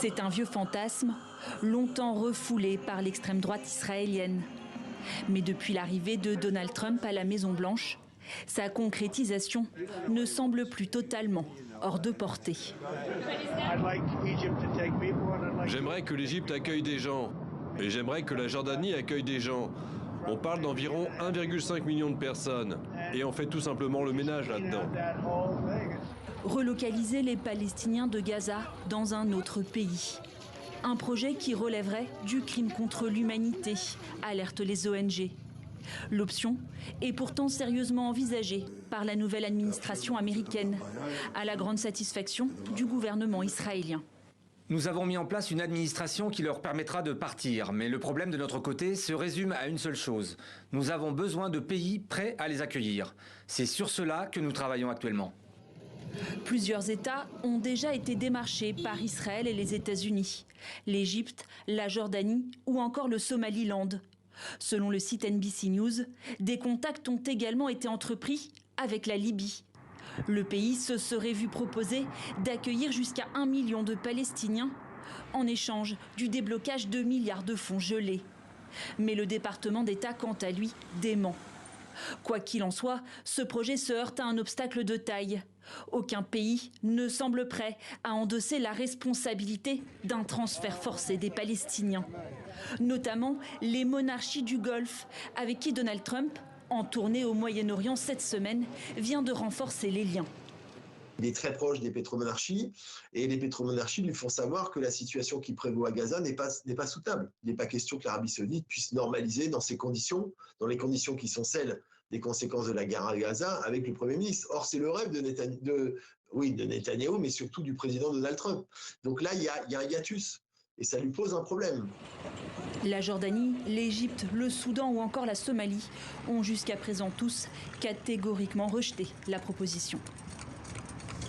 C'est un vieux fantasme, longtemps refoulé par l'extrême droite israélienne. Mais depuis l'arrivée de Donald Trump à la Maison-Blanche, sa concrétisation ne semble plus totalement hors de portée. J'aimerais que l'Égypte accueille des gens. Et j'aimerais que la Jordanie accueille des gens. On parle d'environ 1,5 million de personnes. Et on fait tout simplement le ménage là-dedans. Relocaliser les Palestiniens de Gaza dans un autre pays. Un projet qui relèverait du crime contre l'humanité, alertent les ONG. L'option est pourtant sérieusement envisagée par la nouvelle administration américaine, à la grande satisfaction du gouvernement israélien. Nous avons mis en place une administration qui leur permettra de partir. Mais le problème de notre côté se résume à une seule chose. Nous avons besoin de pays prêts à les accueillir. C'est sur cela que nous travaillons actuellement. Plusieurs États ont déjà été démarchés par Israël et les États-Unis. L'Égypte, la Jordanie ou encore le Somaliland. Selon le site NBC News, des contacts ont également été entrepris avec la Libye. Le pays se serait vu proposer d'accueillir jusqu'à 1 million de Palestiniens en échange du déblocage de milliards de fonds gelés. Mais le département d'État, quant à lui, dément. Quoi qu'il en soit, ce projet se heurte à un obstacle de taille. Aucun pays ne semble prêt à endosser la responsabilité d'un transfert forcé des Palestiniens. Notamment les monarchies du Golfe, avec qui Donald Trump, en tournée au Moyen-Orient cette semaine, vient de renforcer les liens. Il est très proche des pétromonarchies et les pétromonarchies lui font savoir que la situation qui prévaut à Gaza n'est pas soutenable. Il n'est pas question que l'Arabie saoudite puisse normaliser dans ces conditions, dans les conditions qui sont celles des conséquences de la guerre à Gaza avec le Premier ministre. Or, c'est le rêve de Netanyahou, mais surtout du président Donald Trump. Donc là, il y a un hiatus et ça lui pose un problème. La Jordanie, l'Égypte, le Soudan ou encore la Somalie ont jusqu'à présent tous catégoriquement rejeté la proposition.